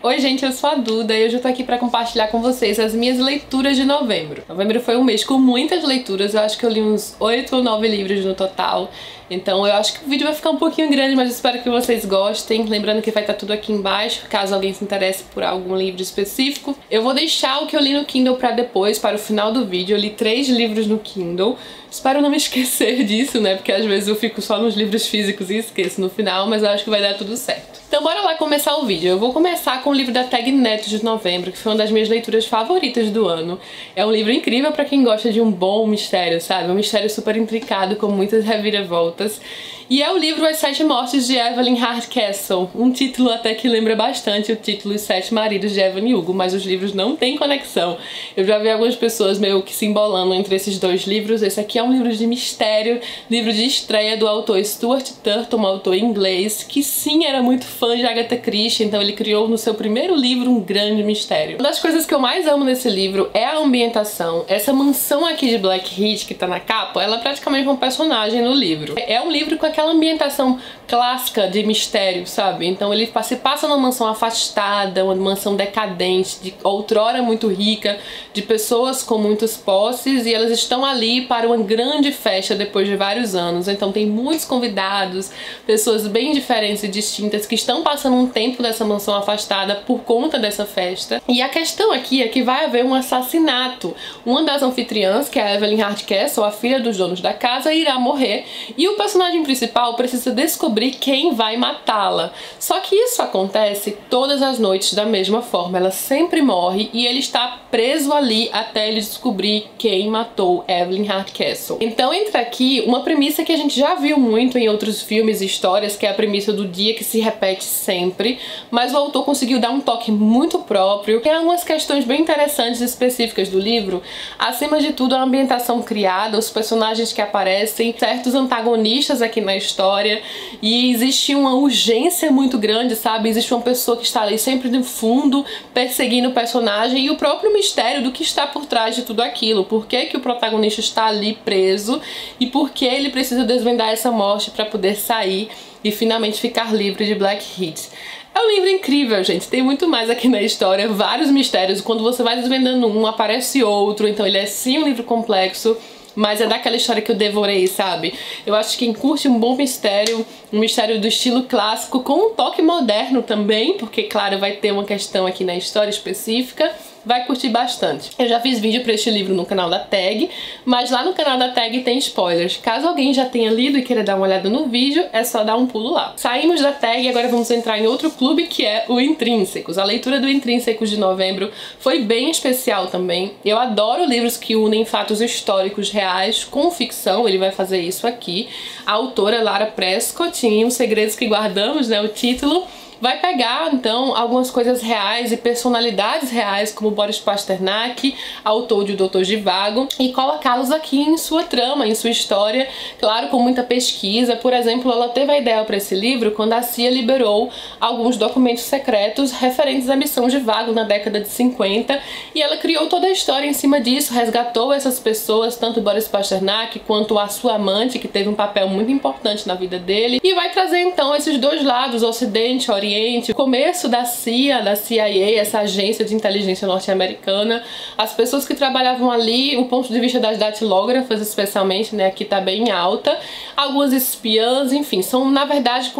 Oi gente, eu sou a Duda e hoje eu tô aqui pra compartilhar com vocês as minhas leituras de novembro. Novembro foi um mês com muitas leituras, eu acho que eu li uns 8 ou 9 livros no total. Então eu acho que o vídeo vai ficar um pouquinho grande, mas eu espero que vocês gostem. Lembrando que vai estar tudo aqui embaixo, caso alguém se interesse por algum livro específico. Eu vou deixar o que eu li no Kindle pra depois, para o final do vídeo. Eu li 3 livros no Kindle. Espero não me esquecer disso, né? Porque às vezes eu fico só nos livros físicos e esqueço no final, mas eu acho que vai dar tudo certo. Então bora lá começar o vídeo. Eu vou começar com o livro da Tag Neto de novembro, que foi uma das minhas leituras favoritas do ano. É um livro incrível pra quem gosta de um bom mistério, sabe? Um mistério super intricado, com muitas reviravoltas. E é o livro As 7 Mortes de Evelyn Hardcastle, um título até que lembra bastante o título Os 7 Maridos de Evelyn Hugo, mas os livros não têm conexão. Eu já vi algumas pessoas meio que se embolando entre esses dois livros. Esse aqui é um livro de mistério, livro de estreia do autor Stuart Turton, um autor inglês, que sim era muito fã de Agatha Christie, então ele criou no seu primeiro livro um grande mistério. Uma das coisas que eu mais amo nesse livro é a ambientação. Essa mansão aqui de Blackheath, que tá na capa, ela é praticamente um personagem no livro. É um livro com aquela ambientação clássica de mistério, sabe? Então ele se passa numa mansão afastada, uma mansão decadente, de outrora muito rica, de pessoas com muitas posses, e elas estão ali para uma grande festa depois de vários anos. Então tem muitos convidados, pessoas bem diferentes e distintas que estão passando um tempo nessa mansão afastada por conta dessa festa. E a questão aqui é que vai haver um assassinato. Uma das anfitriãs, que é a Evelyn Hardcastle, a filha dos donos da casa, irá morrer, e o personagem principal precisa descobrir quem vai matá-la. Só que isso acontece todas as noites da mesma forma. Ela sempre morre e ele está preso ali até ele descobrir quem matou Evelyn Hardcastle. Então entra aqui uma premissa que a gente já viu muito em outros filmes e histórias, que é a premissa do dia que se repete sempre, mas o autor conseguiu dar um toque muito próprio. Tem algumas questões bem interessantes e específicas do livro. Acima de tudo, a ambientação criada, os personagens que aparecem, certos antagonistas aqui na história, e existe uma urgência muito grande, sabe? Existe uma pessoa que está ali sempre no fundo perseguindo o personagem, e o próprio mistério do que está por trás de tudo aquilo. Por que que o protagonista está ali preso e por que ele precisa desvendar essa morte para poder sair e finalmente ficar livre de Blackheath. É um livro incrível, gente. Tem muito mais aqui na história, vários mistérios. Quando você vai desvendando um, aparece outro. Então ele é sim um livro complexo, mas é daquela história que eu devorei, sabe? Eu acho que quem curte um bom mistério, um mistério do estilo clássico, com um toque moderno também, porque, claro, vai ter uma questão aqui na história específica, vai curtir bastante. Eu já fiz vídeo pra este livro no canal da Tag, mas lá no canal da Tag tem spoilers. Caso alguém já tenha lido e queira dar uma olhada no vídeo, é só dar um pulo lá. Saímos da Tag e agora vamos entrar em outro clube, que é o Intrínsecos. A leitura do Intrínsecos de novembro foi bem especial também. Eu adoro livros que unem fatos históricos reais com ficção. Ele vai fazer isso aqui. A autora Lara Prescott, em Os Segredos que Guardamos, né, o título, vai pegar, então, algumas coisas reais e personalidades reais, como Boris Pasternak, autor de O Doutor Zhivago, e colocá-los aqui em sua trama, em sua história, claro, com muita pesquisa. Por exemplo, ela teve a ideia para esse livro quando a CIA liberou alguns documentos secretos referentes à missão Zhivago na década de 50, e ela criou toda a história em cima disso, resgatou essas pessoas, tanto Boris Pasternak quanto a sua amante, que teve um papel muito importante na vida dele, e vai trazer, então, esses dois lados, o Ocidente, o Oriente, o começo da CIA, da CIA, essa agência de inteligência norte-americana, as pessoas que trabalhavam ali, o ponto de vista das datilógrafas especialmente, né, aqui tá bem alta, algumas espiãs, enfim, são na verdade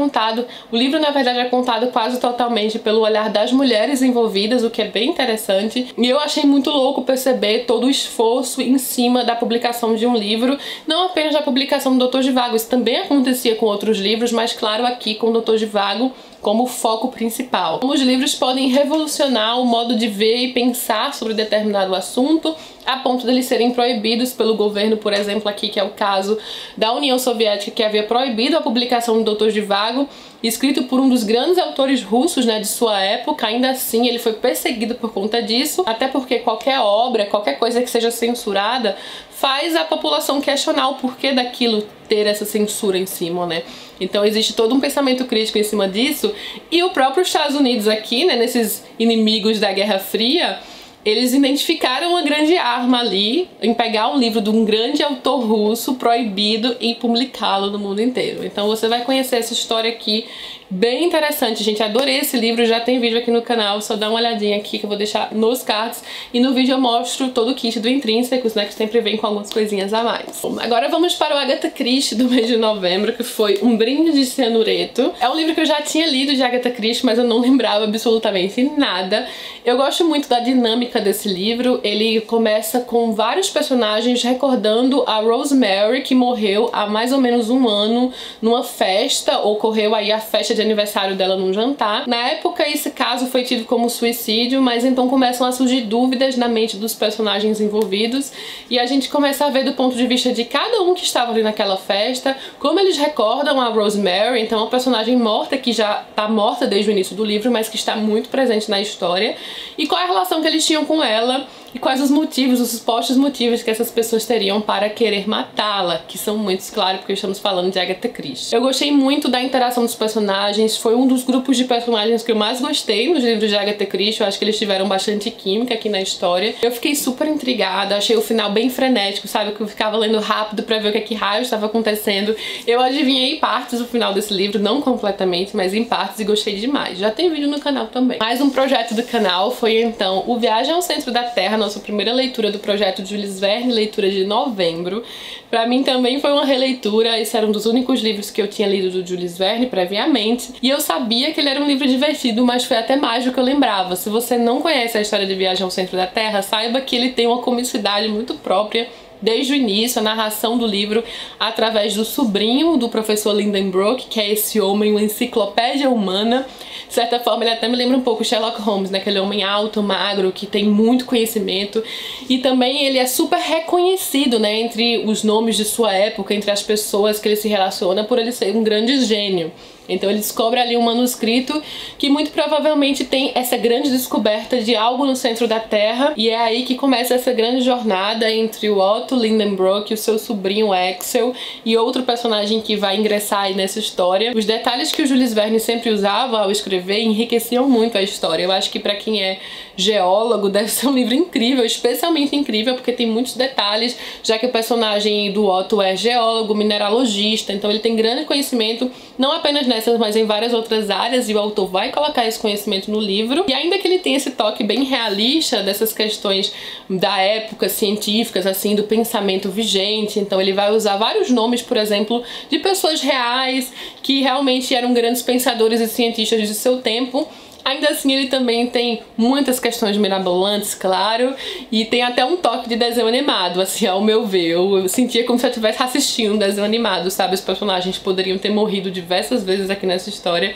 o livro na verdade é contado quase totalmente pelo olhar das mulheres envolvidas, o que é bem interessante, e eu achei muito louco perceber todo o esforço em cima da publicação de um livro, não apenas da publicação do Doutor Zhivago, isso também acontecia com outros livros, mas claro, aqui com o Doutor Zhivago como foco principal. Como os livros podem revolucionar o modo de ver e pensar sobre determinado assunto, a ponto de eles serem proibidos pelo governo, por exemplo, aqui, que é o caso da União Soviética, que havia proibido a publicação do Doutor Zhivago, escrito por um dos grandes autores russos, né, de sua época. Ainda assim, ele foi perseguido por conta disso, até porque qualquer obra, qualquer coisa que seja censurada, faz a população questionar o porquê daquilo ter essa censura em cima, né? Então existe todo um pensamento crítico em cima disso, e o próprio Estados Unidos aqui, né, nesses inimigos da Guerra Fria, eles identificaram uma grande arma ali em pegar um livro de um grande autor russo proibido e publicá-lo no mundo inteiro. Então você vai conhecer essa história aqui, Bem interessante, gente. Adorei esse livro, já tem vídeo aqui no canal, só dá uma olhadinha aqui que eu vou deixar nos cards. E no vídeo eu mostro todo o kit do Intrínsecos, né, que sempre vem com algumas coisinhas a mais. Bom, agora vamos para o Agatha Christie do mês de novembro, que foi Um Brinde de Cianureto. É um livro que eu já tinha lido de Agatha Christie, mas eu não lembrava absolutamente nada. Eu gosto muito da dinâmica desse livro. Ele começa com vários personagens recordando a Rosemary, que morreu há mais ou menos um ano numa festa. Ocorreu aí a festa de aniversário dela num jantar. Na época esse caso foi tido como suicídio, mas então começam a surgir dúvidas na mente dos personagens envolvidos e a gente começa a ver do ponto de vista de cada um que estava ali naquela festa, como eles recordam a Rosemary, então uma personagem morta que já tá morta desde o início do livro, mas que está muito presente na história, e qual é a relação que eles tinham com ela e quais os motivos, os supostos motivos que essas pessoas teriam para querer matá-la, que são muitos, claro, porque estamos falando de Agatha Christie. Eu gostei muito da interação dos personagens, foi um dos grupos de personagens que eu mais gostei nos livros de Agatha Christie, eu acho que eles tiveram bastante química aqui na história. Eu fiquei super intrigada, achei o final bem frenético, sabe, que eu ficava lendo rápido pra ver o que raio estava acontecendo. Eu adivinhei partes do final desse livro, não completamente, mas em partes, e gostei demais. Já tem vídeo no canal também. Mais um projeto do canal foi então o Viagem ao Centro da Terra, nossa primeira leitura do projeto Jules Verne, leitura de novembro. Pra mim também foi uma releitura, esse era um dos únicos livros que eu tinha lido do Jules Verne previamente, e eu sabia que ele era um livro divertido, mas foi até mais do que eu lembrava. Se você não conhece a história de Viagem ao Centro da Terra, saiba que ele tem uma comicidade muito própria desde o início, a narração do livro através do sobrinho do professor Lindenbrook, que é esse homem, uma enciclopédia humana. De certa forma, ele até me lembra um pouco Sherlock Holmes, né? Aquele homem alto, magro, que tem muito conhecimento. E também ele é super reconhecido, né, entre os nomes de sua época, entre as pessoas que ele se relaciona, por ele ser um grande gênio. Então ele descobre ali um manuscrito que muito provavelmente tem essa grande descoberta de algo no centro da Terra, e é aí que começa essa grande jornada entre o Otto Lindenbrook e o seu sobrinho Axel e outro personagem que vai ingressar aí nessa história. Os detalhes que o Jules Verne sempre usava ao escrever enriqueciam muito a história. Eu acho que pra quem é geólogo deve ser um livro incrível, especialmente incrível porque tem muitos detalhes, já que o personagem do Otto é geólogo, mineralogista, então ele tem grande conhecimento, não apenas nessas, mas em várias outras áreas, e o autor vai colocar esse conhecimento no livro. E ainda que ele tenha esse toque bem realista dessas questões da época, científicas, assim, do pensamento vigente, então ele vai usar vários nomes, por exemplo, de pessoas reais que realmente eram grandes pensadores e cientistas de seu tempo. Ainda assim ele também tem muitas questões mirabolantes, claro, e tem até um toque de desenho animado, assim, ao meu ver. Eu sentia como se eu estivesse assistindo um desenho animado, sabe? Os personagens poderiam ter morrido diversas vezes aqui nessa história.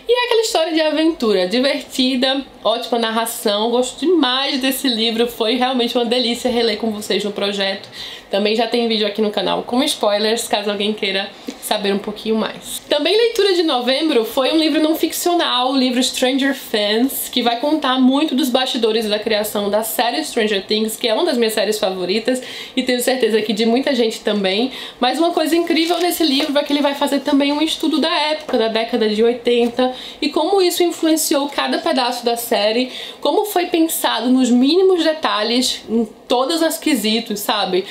E é aquela história de aventura, divertida, ótima narração, gosto demais desse livro, foi realmente uma delícia reler com vocês no projeto. Também já tem vídeo aqui no canal com spoilers, caso alguém queira saber um pouquinho mais. Também leitura de novembro foi um livro não ficcional, o livro Stranger Things, que vai contar muito dos bastidores da criação da série Stranger Things, que é uma das minhas séries favoritas e tenho certeza que de muita gente também. Mas uma coisa incrível nesse livro é que ele vai fazer também um estudo da época, da década de 80, e como isso influenciou cada pedaço da série, como foi pensado nos mínimos detalhes, em todas as quesitos, sabe?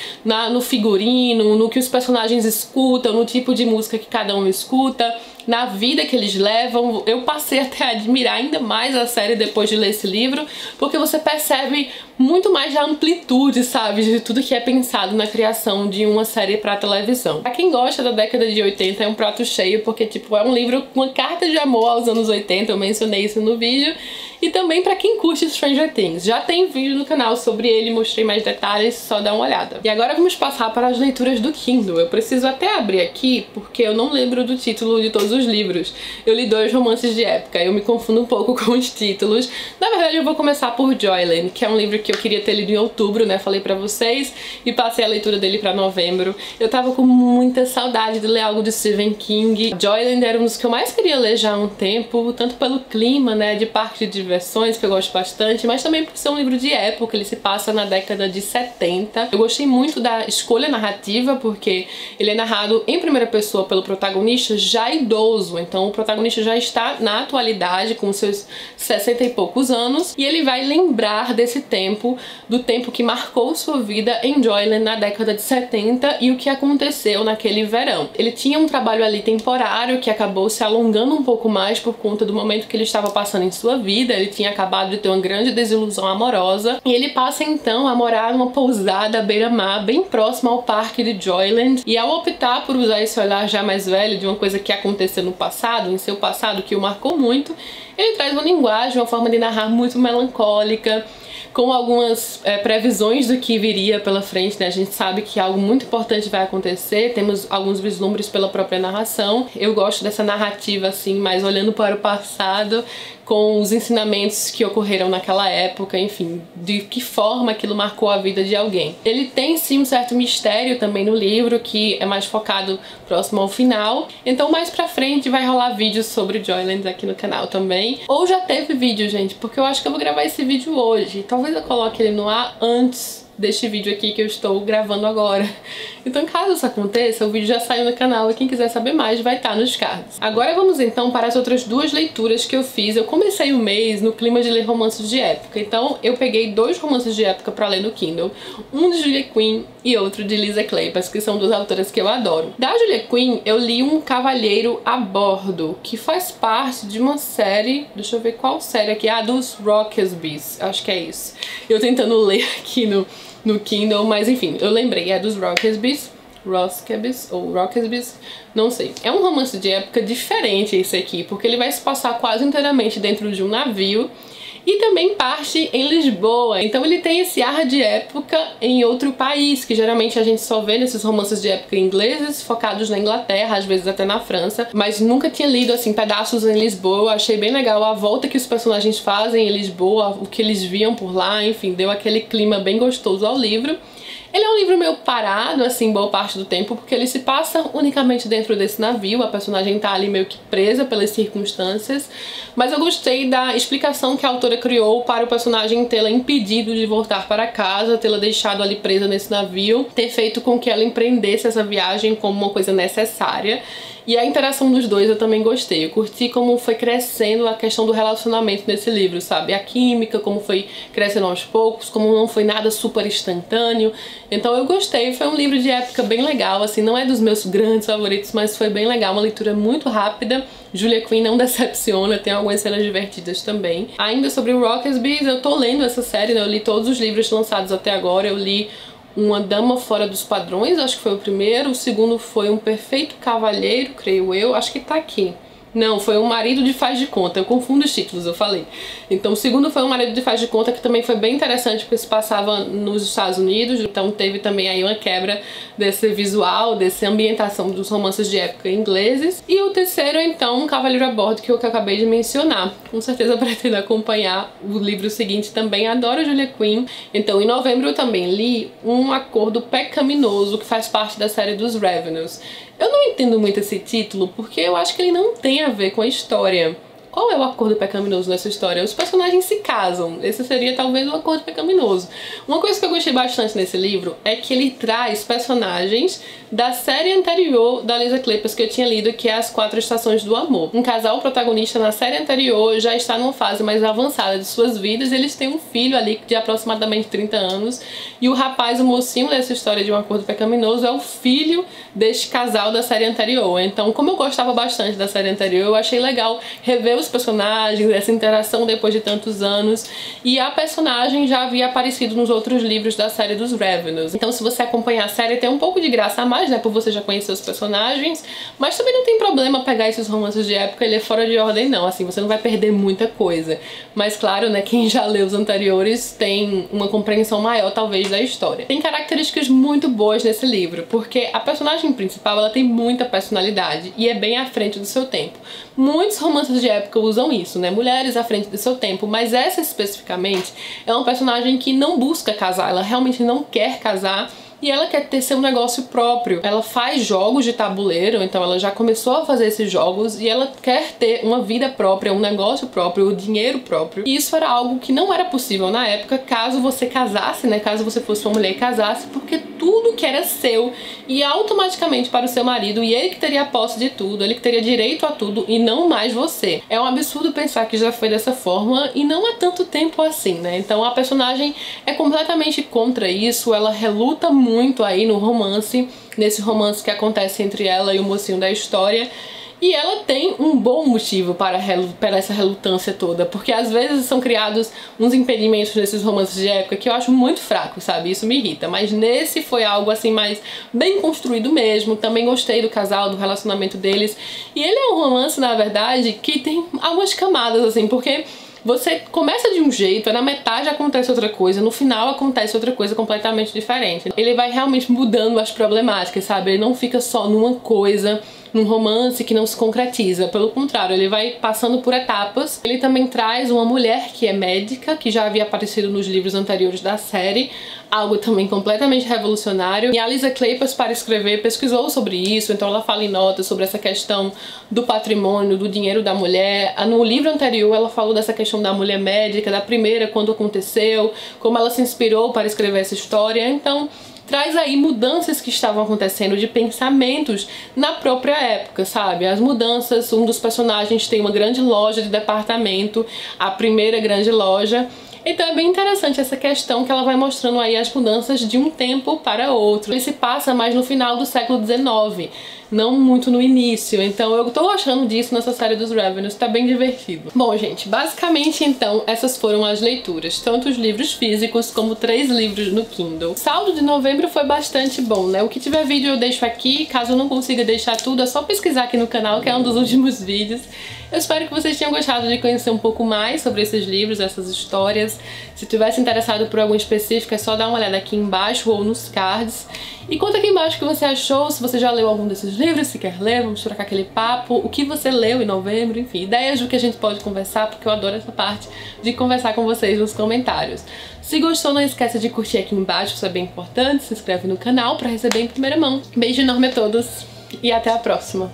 No figurino, no que os personagens escutam, no tipo de música que cada um escuta, na vida que eles levam. Eu passei até a admirar ainda mais a série depois de ler esse livro, porque você percebe muito mais da amplitude, sabe, de tudo que é pensado na criação de uma série pra televisão. Pra quem gosta da década de 80 é um prato cheio, porque tipo, é um livro, uma carta de amor aos anos 80, eu mencionei isso no vídeo, e também pra quem curte Stranger Things. Já tem vídeo no canal sobre ele, mostrei mais detalhes, só dá uma olhada. E agora vamos passar para as leituras do Kindle. Eu preciso até abrir aqui, porque eu não lembro do título de todos os livros. Eu li 2 romances de época, eu me confundo um pouco com os títulos. Na verdade eu vou começar por Joyland, que é um livro que eu queria ter lido em outubro, né, falei pra vocês, e passei a leitura dele pra novembro. Eu tava com muita saudade de ler algo de Stephen King. Joyland era um dos que eu mais queria ler já há um tempo, tanto pelo clima, né, de parque de versões, que eu gosto bastante, mas também por ser um livro de época, ele se passa na década de 70. Eu gostei muito da escolha narrativa, porque ele é narrado em primeira pessoa pelo protagonista já idoso, então o protagonista já está na atualidade, com seus 60 e poucos anos, e ele vai lembrar desse tempo, do tempo que marcou sua vida em Joyland na década de 70 e o que aconteceu naquele verão. Ele tinha um trabalho ali temporário que acabou se alongando um pouco mais por conta do momento que ele estava passando em sua vida. Ele tinha acabado de ter uma grande desilusão amorosa e ele passa então a morar numa pousada à beira-mar bem próxima ao parque de Joyland, e ao optar por usar esse olhar já mais velho de uma coisa que aconteceu no passado, em seu passado, que o marcou muito, ele traz uma linguagem, uma forma de narrar muito melancólica, com algumas previsões do que viria pela frente, né? A gente sabe que algo muito importante vai acontecer, temos alguns vislumbres pela própria narração. Eu gosto dessa narrativa assim, mais olhando para o passado, com os ensinamentos que ocorreram naquela época, enfim, de que forma aquilo marcou a vida de alguém. Ele tem sim um certo mistério também no livro, que é mais focado próximo ao final, então mais pra frente vai rolar vídeos sobre Joyland aqui no canal também. Ou já teve vídeo, gente, porque eu acho que eu vou gravar esse vídeo hoje. Talvez eu coloque ele no ar antes deste vídeo aqui que eu estou gravando agora. Então, caso isso aconteça, o vídeo já saiu no canal e quem quiser saber mais vai estar nos cards. Agora vamos então para as outras duas leituras que eu fiz. Eu comecei o mês no clima de ler romances de época, então eu peguei 2 romances de época para ler no Kindle, um de Julia Quinn e outro de Lisa Kleypas, que são 2 autoras que eu adoro. Da Julia Quinn, eu li Um Cavalheiro a Bordo, que faz parte de uma série, deixa eu ver qual série aqui, dos Rockesbys, acho que é isso. Eu tentando ler aqui no Kindle, mas enfim, eu lembrei, é dos Rockesbys, não sei. É um romance de época diferente esse aqui, porque ele vai se passar quase inteiramente dentro de um navio e também parte em Lisboa. Então ele tem esse ar de época em outro país, que geralmente a gente só vê nesses romances de época ingleses, focados na Inglaterra, às vezes até na França, mas nunca tinha lido assim pedaços em Lisboa. Eu achei bem legal a volta que os personagens fazem em Lisboa, o que eles viam por lá, enfim, deu aquele clima bem gostoso ao livro. Ele é um livro meio parado, assim, boa parte do tempo, porque ele se passa unicamente dentro desse navio, a personagem tá ali meio que presa pelas circunstâncias, mas eu gostei da explicação que a autora criou para o personagem tê-la impedido de voltar para casa, tê-la deixado ali presa nesse navio, ter feito com que ela empreendesse essa viagem como uma coisa necessária. E a interação dos dois eu também gostei. Eu curti como foi crescendo a questão do relacionamento nesse livro, sabe? A química, como foi crescendo aos poucos, como não foi nada super instantâneo. Então eu gostei. Foi um livro de época bem legal, assim, não é dos meus grandes favoritos, mas foi bem legal. Uma leitura muito rápida. Julia Quinn não decepciona, tem algumas cenas divertidas também. Ainda sobre o Rockesbys, eu tô lendo essa série, né? Eu li todos os livros lançados até agora. Eu li Uma Dama Fora dos Padrões, acho que foi o primeiro. O segundo foi Um Perfeito Cavalheiro, creio eu. Acho que tá aqui. Não, foi Um Marido de Faz de Conta. Eu confundo os títulos, eu falei. Então o segundo foi Um Marido de Faz de Conta, que também foi bem interessante, porque se passava nos Estados Unidos. Então teve também aí uma quebra desse visual, dessa ambientação dos romances de época ingleses. E o terceiro, então, Um Cavalheiro a Bordo, que eu acabei de mencionar. Com certeza pretendo acompanhar o livro seguinte também. Adoro Julia Quinn. Então em novembro eu também li Um Acordo Pecaminoso, que faz parte da série dos Revenues. Eu não entendo muito esse título, porque eu acho que ele não tem a ver com a história. Qual é o acordo pecaminoso nessa história? Os personagens se casam. Esse seria talvez o acordo pecaminoso. Uma coisa que eu gostei bastante nesse livro é que ele traz personagens da série anterior da Lisa Kleypas que eu tinha lido, que é As Quatro Estações do Amor. Um casal protagonista na série anterior já está numa fase mais avançada de suas vidas. Eles têm um filho ali de aproximadamente 30 anos. E o rapaz, o mocinho dessa história de Um Acordo Pecaminoso, é o filho deste casal da série anterior. Então, como eu gostava bastante da série anterior, eu achei legal rever os personagens, essa interação depois de tantos anos. E a personagem já havia aparecido nos outros livros da série dos Revenues. Então, se você acompanhar a série, tem um pouco de graça a mais, né, por você já conhecer os personagens, mas também não tem problema pegar esses romances de época e ler fora de ordem, não. Assim, você não vai perder muita coisa. Mas, claro, né, quem já leu os anteriores tem uma compreensão maior, talvez, da história. Tem características muito boas nesse livro, porque a personagem principal, ela tem muita personalidade e é bem à frente do seu tempo. Muitos romances de época usam isso, né? Mulheres à frente do seu tempo, mas essa especificamente é uma personagem que não busca casar, ela realmente não quer casar e ela quer ter seu negócio próprio. Ela faz jogos de tabuleiro, então ela já começou a fazer esses jogos e ela quer ter uma vida própria, um negócio próprio, o dinheiro próprio. E isso era algo que não era possível na época, caso você casasse, né? Caso você fosse uma mulher e casasse, porque tudo que era seu ia automaticamente para o seu marido e ele que teria a posse de tudo, ele que teria direito a tudo e não mais você. É um absurdo pensar que já foi dessa forma e não há tanto tempo assim, né? Então a personagem é completamente contra isso, ela reluta muito aí no romance, nesse romance que acontece entre ela e o mocinho da história. E ela tem um bom motivo para essa relutância toda, porque às vezes são criados uns impedimentos nesses romances de época que eu acho muito fraco, sabe? Isso me irrita, mas nesse foi algo assim mais bem construído mesmo. Também gostei do casal, do relacionamento deles. E ele é um romance, na verdade, que tem algumas camadas, assim, porque você começa de um jeito, na metade acontece outra coisa, no final acontece outra coisa completamente diferente. Ele vai realmente mudando as problemáticas, sabe? Ele não fica só numa coisa, num romance que não se concretiza. Pelo contrário, ele vai passando por etapas. Ele também traz uma mulher que é médica, que já havia aparecido nos livros anteriores da série, algo também completamente revolucionário. E a Lisa Kleypas, para escrever, pesquisou sobre isso, então ela fala em notas sobre essa questão do patrimônio, do dinheiro da mulher. No livro anterior ela falou dessa questão da mulher médica, da primeira, quando aconteceu, como ela se inspirou para escrever essa história. Então traz aí mudanças que estavam acontecendo de pensamentos na própria época, sabe? As mudanças, um dos personagens tem uma grande loja de departamento, a primeira grande loja. Então é bem interessante essa questão que ela vai mostrando aí as mudanças de um tempo para outro. Ele se passa mais no final do século XIX, não muito no início, então eu tô gostando disso nessa série dos Revenants, tá bem divertido. Bom, gente, basicamente então essas foram as leituras, tanto os livros físicos como 3 livros no Kindle. O saldo de novembro foi bastante bom, né? O que tiver vídeo eu deixo aqui, caso eu não consiga deixar tudo é só pesquisar aqui no canal, que é um dos últimos vídeos. Eu espero que vocês tenham gostado de conhecer um pouco mais sobre esses livros, essas histórias. Se tivesse interessado por algum específico, é só dar uma olhada aqui embaixo ou nos cards. E conta aqui embaixo o que você achou, se você já leu algum desses livros, se quer ler, vamos trocar aquele papo, o que você leu em novembro, enfim, ideias do que a gente pode conversar, porque eu adoro essa parte de conversar com vocês nos comentários. Se gostou, não esqueça de curtir aqui embaixo, isso é bem importante, se inscreve no canal para receber em primeira mão. Beijo enorme a todos e até a próxima!